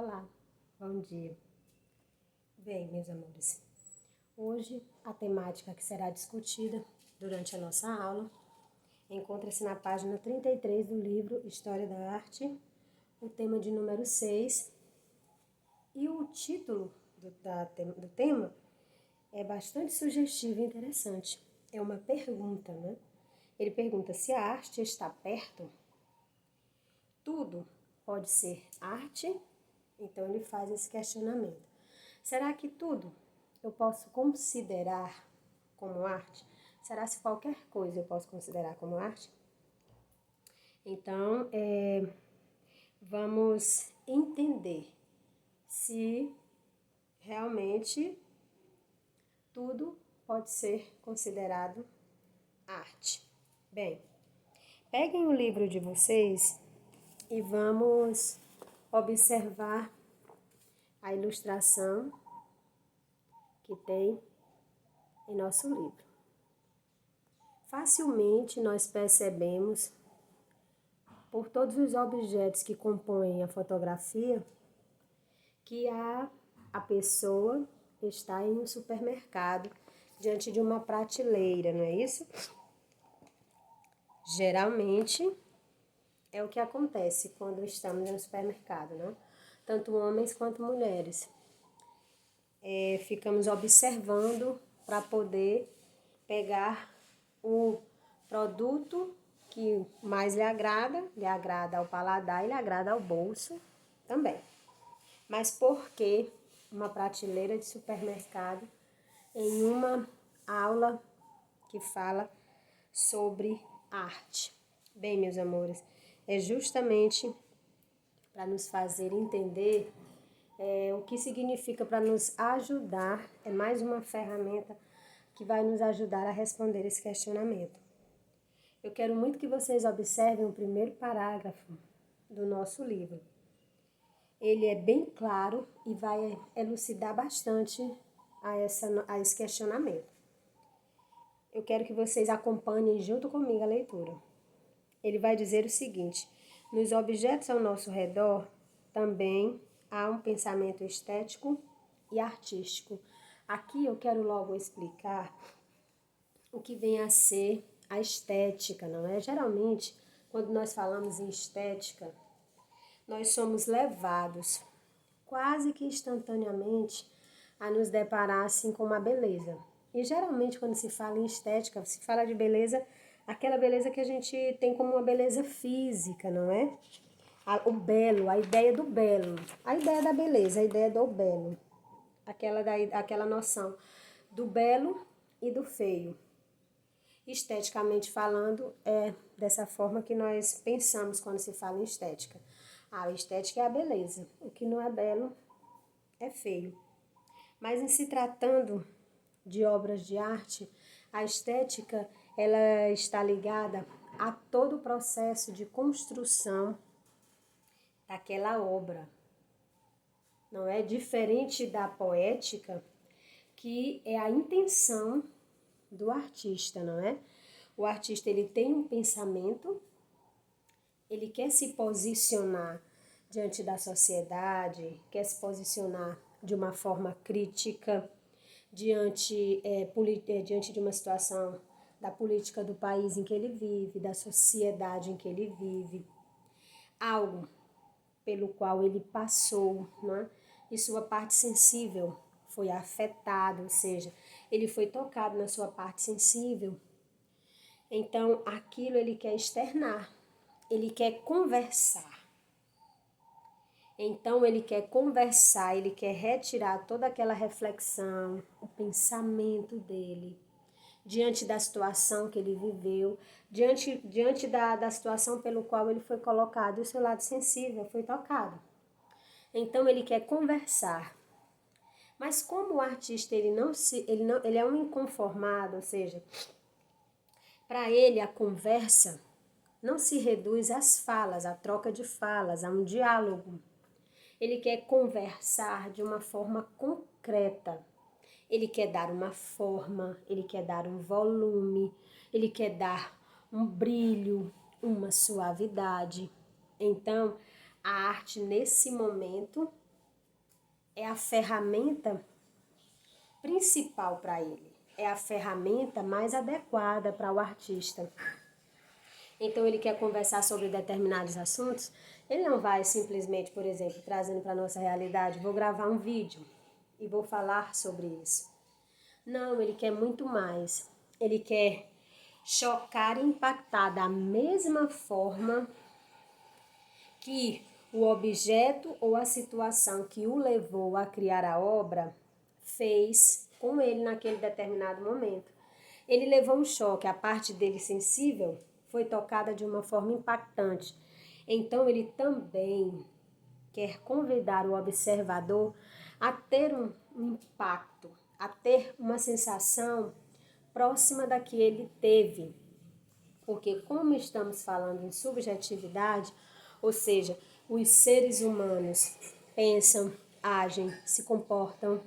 Olá, bom dia. Bem, meus amores, hoje a temática que será discutida durante a nossa aula encontra-se na página 33 do livro História da Arte, o tema de número 6, e o título do tema é bastante sugestivo e interessante. É uma pergunta, né? Ele pergunta se a arte está perto. Tudo pode ser arte? Então ele faz esse questionamento. Será que tudo eu posso considerar como arte? Será se qualquer coisa eu posso considerar como arte? Então, vamos entender se realmente tudo pode ser considerado arte. Bem, peguem o livro de vocês e vamos observar a ilustração que tem em nosso livro. Facilmente nós percebemos, por todos os objetos que compõem a fotografia, que a pessoa está em um supermercado, diante de uma prateleira, não é isso? Geralmente é o que acontece quando estamos no supermercado, né? Tanto homens quanto mulheres. Ficamos observando para poder pegar o produto que mais lhe agrada ao paladar e lhe agrada ao bolso também. Mas por que uma prateleira de supermercado em uma aula que fala sobre arte? Bem, meus amores, é justamente para nos fazer entender o que significa, para nos ajudar, é mais uma ferramenta que vai nos ajudar a responder esse questionamento. Eu quero muito que vocês observem o primeiro parágrafo do nosso livro. Ele é bem claro e vai elucidar bastante a esse questionamento. Eu quero que vocês acompanhem junto comigo a leitura. Ele vai dizer o seguinte: nos objetos ao nosso redor também há um pensamento estético e artístico. Aqui eu quero logo explicar o que vem a ser a estética, não é? Geralmente, quando nós falamos em estética, nós somos levados quase que instantaneamente a nos deparar assim com uma beleza. E geralmente quando se fala em estética, se fala de beleza, aquela beleza que a gente tem como uma beleza física, não é? O belo, a ideia do belo, a ideia da beleza, a ideia do belo, aquela noção do belo e do feio. Esteticamente falando, é dessa forma que nós pensamos quando se fala em estética. A estética é a beleza, o que não é belo é feio. Mas em se tratando de obras de arte, a estética ela está ligada a todo o processo de construção daquela obra. Não é diferente da poética, que é a intenção do artista, não é? O artista ele tem um pensamento, ele quer se posicionar diante da sociedade, quer se posicionar de uma forma crítica diante de uma situação da política do país em que ele vive, da sociedade em que ele vive, algo pelo qual ele passou, né? E sua parte sensível foi afetada, ou seja, ele foi tocado na sua parte sensível. Então, aquilo ele quer externar, ele quer conversar. Então, ele quer conversar, ele quer retirar toda aquela reflexão, o pensamento dele, diante da situação que ele viveu, diante da situação pelo qual ele foi colocado, e o seu lado sensível foi tocado. Então, ele quer conversar. Mas como o artista ele é um inconformado, ou seja, para ele a conversa não se reduz às falas, à troca de falas, a um diálogo. Ele quer conversar de uma forma concreta. Ele quer dar uma forma, ele quer dar um volume, ele quer dar um brilho, uma suavidade. Então, a arte nesse momento, é a ferramenta principal para ele. É a ferramenta mais adequada para o artista. Então, ele quer conversar sobre determinados assuntos, ele não vai simplesmente, por exemplo, trazendo para a nossa realidade, vou gravar um vídeo e vou falar sobre isso. Não, ele quer muito mais. Ele quer chocar e impactar da mesma forma que o objeto ou a situação que o levou a criar a obra fez com ele naquele determinado momento. Ele levou um choque, a parte dele sensível foi tocada de uma forma impactante. Então ele também quer convidar o observador a ter um impacto, a ter uma sensação próxima da que ele teve. Porque como estamos falando em subjetividade, ou seja, os seres humanos pensam, agem, se comportam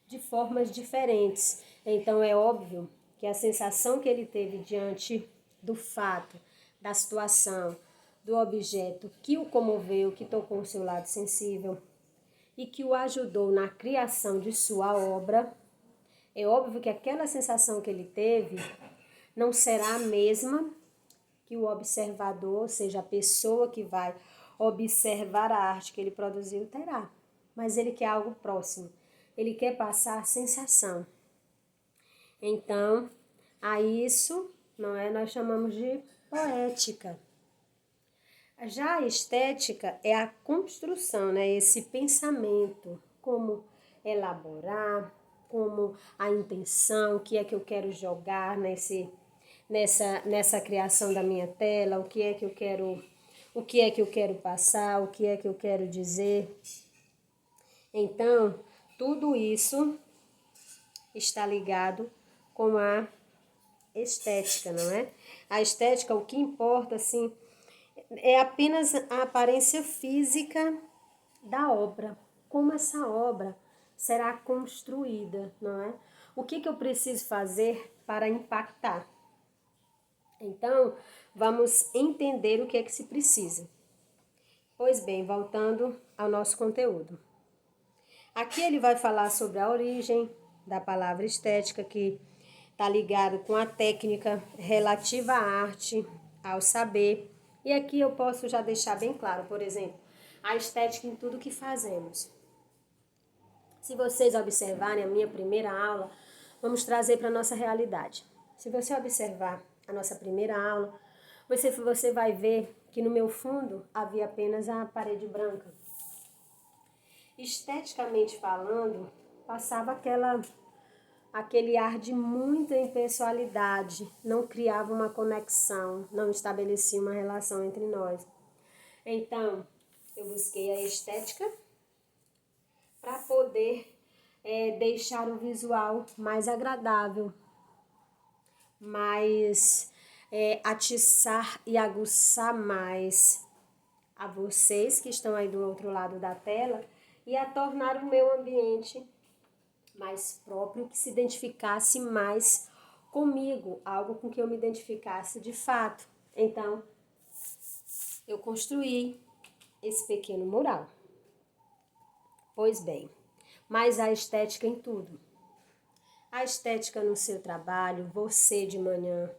de formas diferentes. Então é óbvio que a sensação que ele teve diante do fato, da situação, do objeto que o comoveu, que tocou o seu lado sensível e que o ajudou na criação de sua obra, é óbvio que aquela sensação que ele teve não será a mesma que o observador, ou seja, a pessoa que vai observar a arte que ele produziu, terá. Mas ele quer algo próximo. Ele quer passar a sensação. Então, a isso, não é, nós chamamos de poética. Já a estética é a construção, né, esse pensamento, como elaborar, como a intenção, o que é que eu quero jogar nessa criação da minha tela, o que é que eu quero passar, o que é que eu quero dizer. Então, tudo isso está ligado com a estética, não é? A estética, o que importa, assim, é apenas a aparência física da obra, como essa obra será construída, não é? O que eu preciso fazer para impactar? Então, vamos entender o que é que se precisa. Pois bem, voltando ao nosso conteúdo. Aqui ele vai falar sobre a origem da palavra estética, que está ligado com a técnica relativa à arte, ao saber. E aqui eu posso já deixar bem claro, por exemplo, a estética em tudo que fazemos. Se vocês observarem a minha primeira aula, vamos trazer para a nossa realidade. Se você observar a nossa primeira aula, você vai ver que no meu fundo havia apenas a parede branca. Esteticamente falando, passava aquele ar de muita impessoalidade, não criava uma conexão, não estabelecia uma relação entre nós. Então, eu busquei a estética para poder deixar o visual mais agradável, mais atiçar e aguçar mais a vocês que estão aí do outro lado da tela e a tornar o meu ambiente mais próprio, que se identificasse mais comigo, algo com que eu me identificasse de fato. Então, eu construí esse pequeno mural. Pois bem, mas a estética em tudo. A estética no seu trabalho, você de manhã,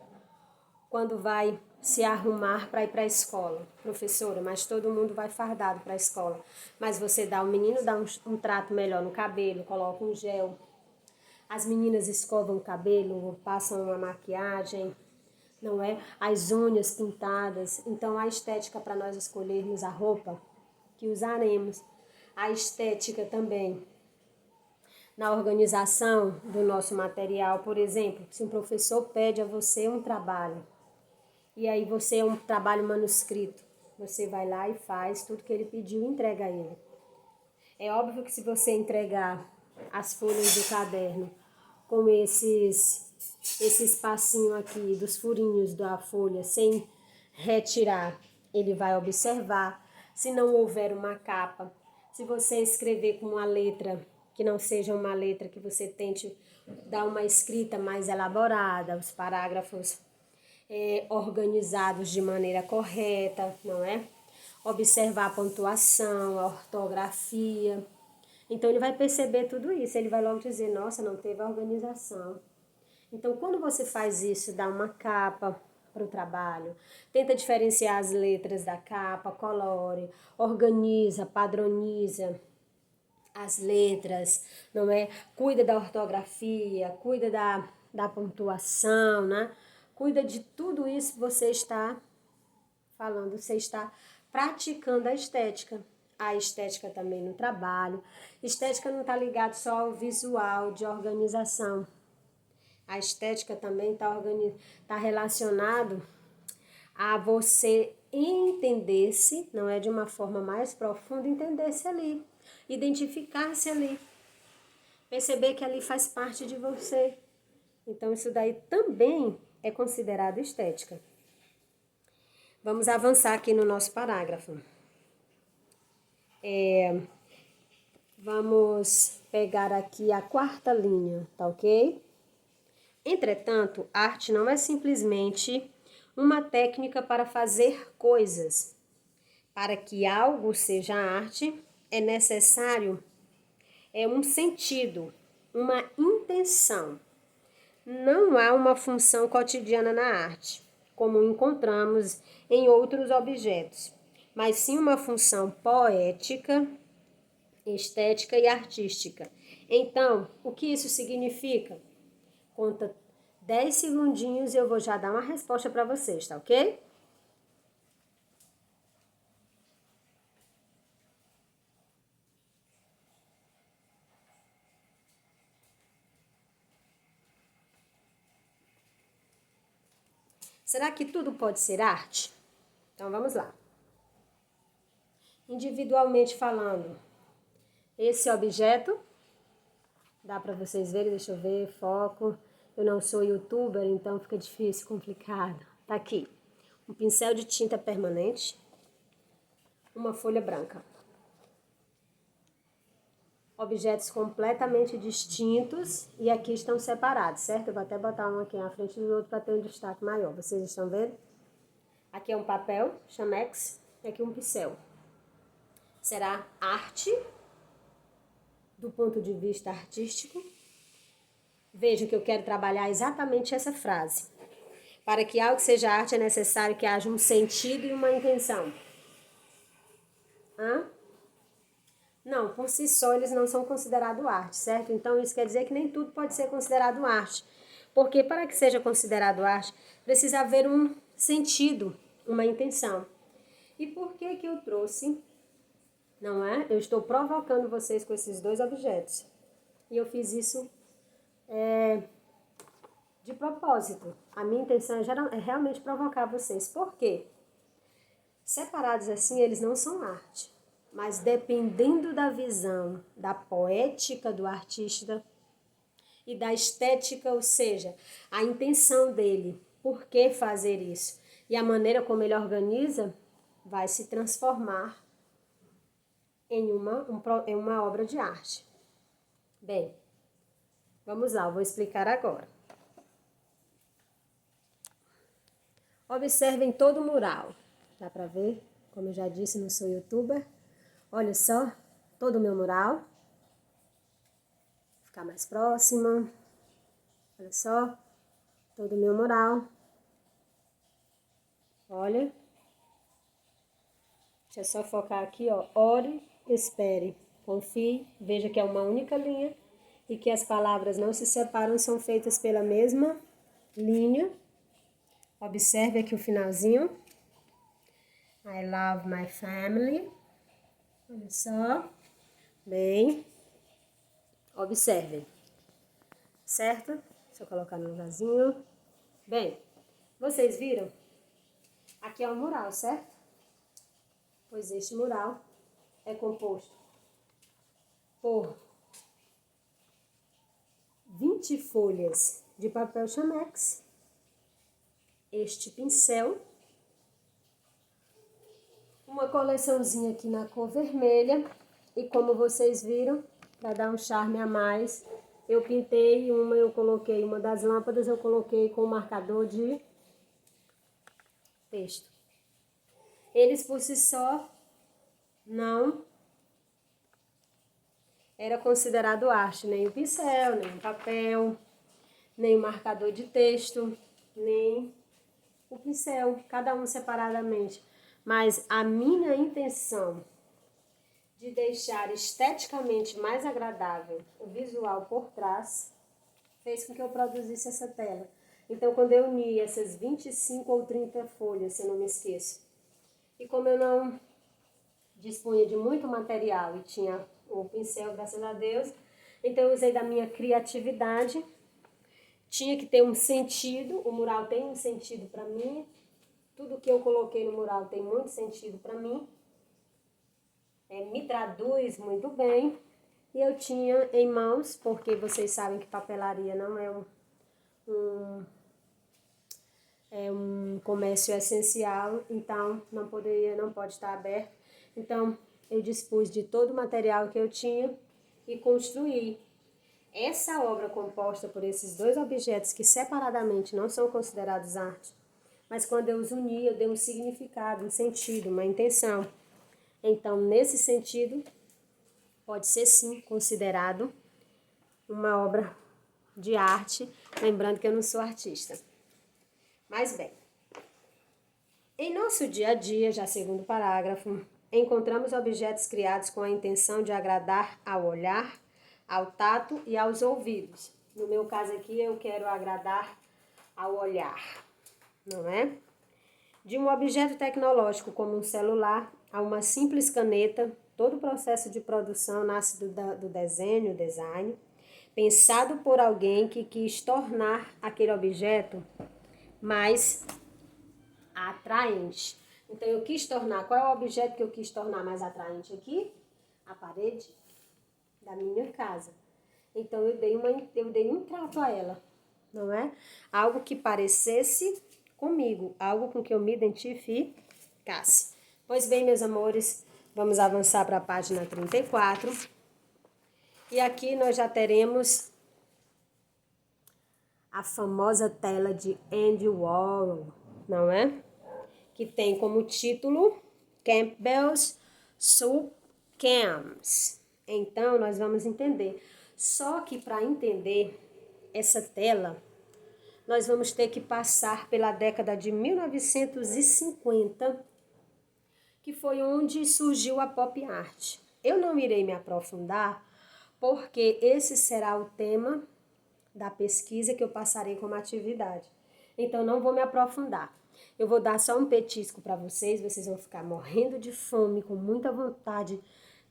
quando vai se arrumar para ir para a escola. Professora, mas todo mundo vai fardado para a escola. Mas o menino dá um trato melhor no cabelo, coloca um gel. As meninas escovam o cabelo, passam uma maquiagem, não é? As unhas pintadas. Então, a estética para nós escolhermos a roupa que usaremos. A estética também na organização do nosso material. Por exemplo, se um professor pede a você um trabalho, e aí você é um trabalho manuscrito, você vai lá e faz tudo que ele pediu e entrega a ele. É óbvio que se você entregar as folhas do caderno com esse espacinho aqui dos furinhos da folha sem retirar, ele vai observar. Se não houver uma capa, se você escrever com uma letra que não seja uma letra que você tente dar uma escrita mais elaborada, os parágrafos organizados de maneira correta, não é? Observar a pontuação, a ortografia. Então, ele vai perceber tudo isso, ele vai logo dizer, nossa, não teve organização. Então, quando você faz isso, dá uma capa para o trabalho, tenta diferenciar as letras da capa, colore, organiza, padroniza as letras, não é? Cuida da ortografia, cuida da pontuação, né? Cuida de tudo isso que você está falando, você está praticando a estética. A estética também no trabalho. Estética não está ligado só ao visual de organização. A estética também está relacionado a você entender-se, não é de uma forma mais profunda, entender-se ali, identificar-se ali, perceber que ali faz parte de você. Então isso daí também é considerado estética. Vamos avançar aqui no nosso parágrafo. Vamos pegar aqui a quarta linha, tá ok? Entretanto, arte não é simplesmente uma técnica para fazer coisas. Para que algo seja arte, é necessário um sentido, uma intenção. Não há uma função cotidiana na arte, como encontramos em outros objetos, mas sim uma função poética, estética e artística. Então, o que isso significa? Conta 10 segundinhos e eu vou já dar uma resposta para vocês, tá ok? Será que tudo pode ser arte? Então vamos lá. Individualmente falando, esse objeto, dá para vocês verem, deixa eu ver, foco. Eu não sou youtuber, então fica difícil, complicado. Tá aqui, um pincel de tinta permanente, uma folha branca. Objetos completamente distintos e aqui estão separados, certo? Eu vou até botar um aqui na frente do outro para ter um destaque maior. Vocês estão vendo? Aqui é um papel, chamex, e aqui um pincel. Será arte, do ponto de vista artístico? Veja que eu quero trabalhar exatamente essa frase. Para que algo seja arte é necessário que haja um sentido e uma intenção. Hã? Não, por si só eles não são considerados arte, certo? Então isso quer dizer que nem tudo pode ser considerado arte. Porque para que seja considerado arte, precisa haver um sentido, uma intenção. E por que eu trouxe, não é? Eu estou provocando vocês com esses dois objetos. E eu fiz isso de propósito. A minha intenção é realmente provocar vocês. Por quê? Separados assim, eles não são arte. Mas dependendo da visão, da poética do artista e da estética, ou seja, a intenção dele, por que fazer isso? E a maneira como ele organiza vai se transformar em uma obra de arte. Bem, vamos lá, eu vou explicar agora. Observem todo o mural. Dá para ver? Como eu já disse, não sou youtuber. Olha só, todo o meu mural. Vou ficar mais próxima. Olha só, todo o meu mural. Olha. Deixa eu só focar aqui, ó. Ore, espere, confie, veja que é uma única linha e que as palavras não se separam, são feitas pela mesma linha. Observe aqui o finalzinho. I love my family. Olha só. Bem. Observem. Certo? Deixa eu colocar no lugarzinho. Bem, vocês viram? Aqui é um mural, certo? Pois este mural é composto por 20 folhas de papel chamex, este pincel, uma coleçãozinha aqui na cor vermelha e como vocês viram, para dar um charme a mais, eu pintei eu coloquei uma das lâmpadas, eu coloquei com marcador de texto. Eles por si só não era considerado arte, nem o pincel, nem o papel, nem o marcador de texto, nem o pincel, cada um separadamente. Mas a minha intenção de deixar esteticamente mais agradável o visual por trás fez com que eu produzisse essa tela. Então, quando eu uni essas 25 ou 30 folhas, se eu não me esqueço, e como eu não dispunha de muito material e tinha o pincel, graças a Deus, então eu usei da minha criatividade. Tinha que ter um sentido, o mural tem um sentido para mim, tudo que eu coloquei no mural tem muito sentido para mim, me traduz muito bem. E eu tinha em mãos, porque vocês sabem que papelaria não é um comércio essencial, então não pode estar aberto. Então eu dispus de todo o material que eu tinha e construí. Essa obra composta por esses dois objetos que separadamente não são considerados arte, mas quando eu os uni, eu dei um significado, um sentido, uma intenção. Então, nesse sentido, pode ser sim considerado uma obra de arte, lembrando que eu não sou artista. Mas bem, em nosso dia a dia, já segundo parágrafo, encontramos objetos criados com a intenção de agradar ao olhar, ao tato e aos ouvidos. No meu caso aqui, eu quero agradar ao olhar, não é? De um objeto tecnológico como um celular a uma simples caneta, todo o processo de produção nasce do desenho, design, pensado por alguém que quis tornar aquele objeto mais atraente. Então, eu quis tornar, qual é o objeto que eu quis tornar mais atraente aqui? A parede da minha casa. Então, eu dei um trato a ela, não é? Algo que parecesse comigo, algo com que eu me identificasse. Pois bem, meus amores, vamos avançar para a página 34. E aqui nós já teremos a famosa tela de Andy Warhol, não é? Que tem como título Campbell's Soup Cans. Então, nós vamos entender. Só que para entender essa tela, nós vamos ter que passar pela década de 1950, que foi onde surgiu a pop art. Eu não irei me aprofundar, porque esse será o tema da pesquisa que eu passarei como atividade. Então, não vou me aprofundar. Eu vou dar só um petisco para vocês vão ficar morrendo de fome, com muita vontade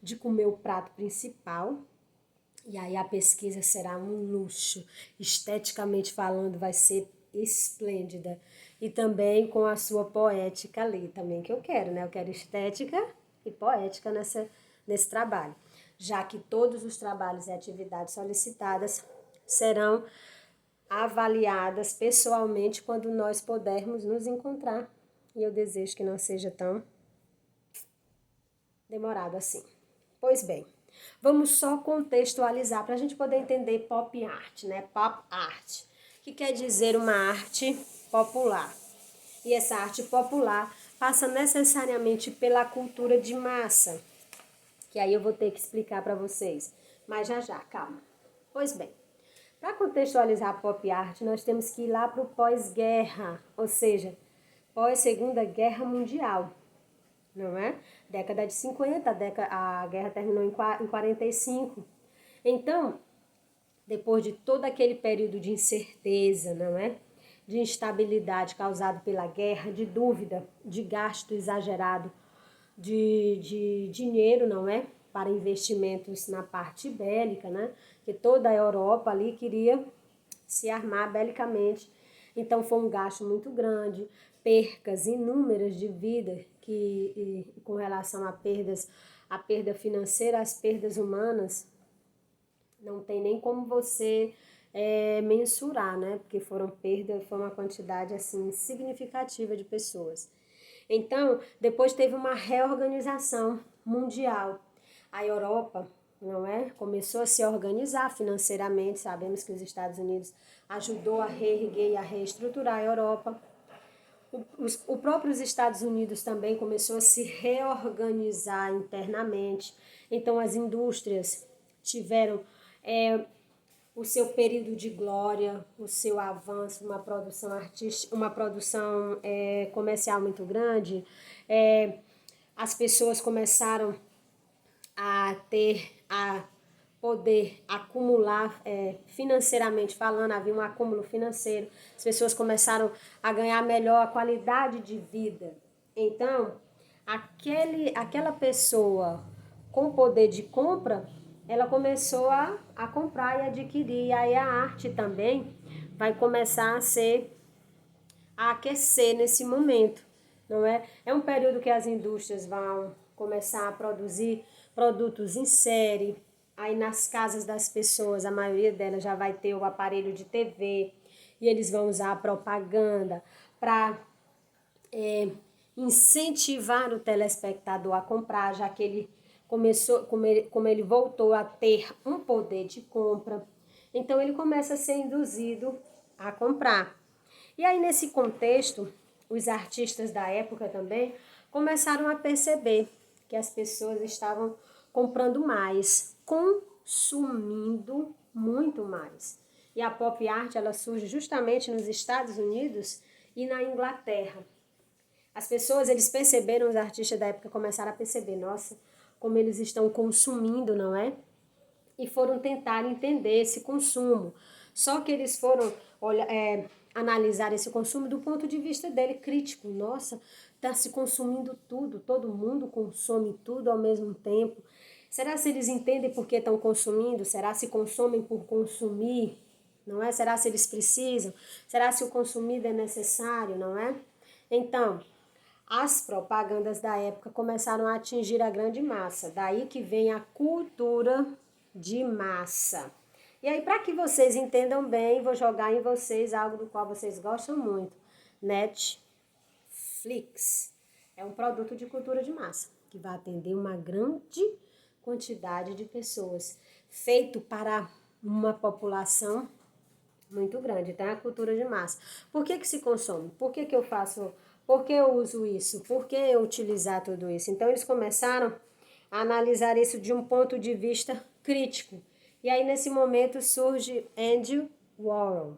de comer o prato principal. E aí a pesquisa será um luxo. Esteticamente falando, vai ser esplêndida. E também com a sua poética ali, também que eu quero, né? Eu quero estética e poética nesse trabalho. Já que todos os trabalhos e atividades solicitadas serão avaliadas pessoalmente quando nós pudermos nos encontrar. E eu desejo que não seja tão demorado assim. Pois bem, vamos só contextualizar para a gente poder entender pop art, né? Pop art, que quer dizer uma arte popular. E essa arte popular passa necessariamente pela cultura de massa, que aí eu vou ter que explicar para vocês. Mas já, calma. Pois bem, para contextualizar a pop art, nós temos que ir lá para o pós-guerra, ou seja, pós-Segunda Guerra Mundial, não é? Década de 50, a guerra terminou em 45. Então, depois de todo aquele período de incerteza, não é? De instabilidade causado pela guerra, de dúvida, de gasto exagerado de dinheiro, não é? Para investimentos na parte bélica, né? Que toda a Europa ali queria se armar belicamente. Então foi um gasto muito grande, percas inúmeras de vida com relação a perda financeira, as perdas humanas, não tem nem como você mensurar, né? Porque foi uma quantidade assim significativa de pessoas. Então, depois teve uma reorganização mundial. A Europa, não é? Começou a se organizar financeiramente. Sabemos que os Estados Unidos ajudou a reerguer e a reestruturar a Europa. Os próprios Estados Unidos também começou a se reorganizar internamente. Então, as indústrias tiveram o seu período de glória, o seu avanço, uma produção artística, uma produção comercial muito grande. As pessoas começaram a poder acumular financeiramente falando, havia um acúmulo financeiro, as pessoas começaram a ganhar melhor a qualidade de vida. Então, aquela pessoa com poder de compra, ela começou a comprar e adquirir, e aí a arte também vai começar a aquecer nesse momento, não é? É um período que as indústrias vão começar a produzir produtos em série, aí nas casas das pessoas, a maioria delas já vai ter o aparelho de TV, e eles vão usar a propaganda para incentivar o telespectador a comprar, já que ele começou, como ele voltou a ter um poder de compra, então ele começa a ser induzido a comprar. E aí, nesse contexto, os artistas da época também começaram a perceber que as pessoas estavam comprando mais, consumindo muito mais. E a pop art, ela surge justamente nos Estados Unidos e na Inglaterra. As pessoas, eles perceberam, os artistas da época começaram a perceber, nossa, como eles estão consumindo, não é? E foram tentar entender esse consumo. Só que eles foram analisar esse consumo do ponto de vista dele, crítico. Nossa, está se consumindo tudo, todo mundo consome tudo ao mesmo tempo. Será se eles entendem por que estão consumindo? Será se consomem por consumir? Não é? Será se eles precisam? Será se o consumido é necessário? Não é? Então, as propagandas da época começaram a atingir a grande massa. Daí que vem a cultura de massa. E aí, para que vocês entendam bem, vou jogar em vocês algo do qual vocês gostam muito. Netflix. É um produto de cultura de massa, que vai atender uma grande quantidade de pessoas. Feito para uma população muito grande, então é a cultura de massa. Por que se consome? Por que eu faço? Por que eu uso isso? Por que eu utilizar tudo isso? Então eles começaram a analisar isso de um ponto de vista crítico. E aí nesse momento surge Andy Warhol.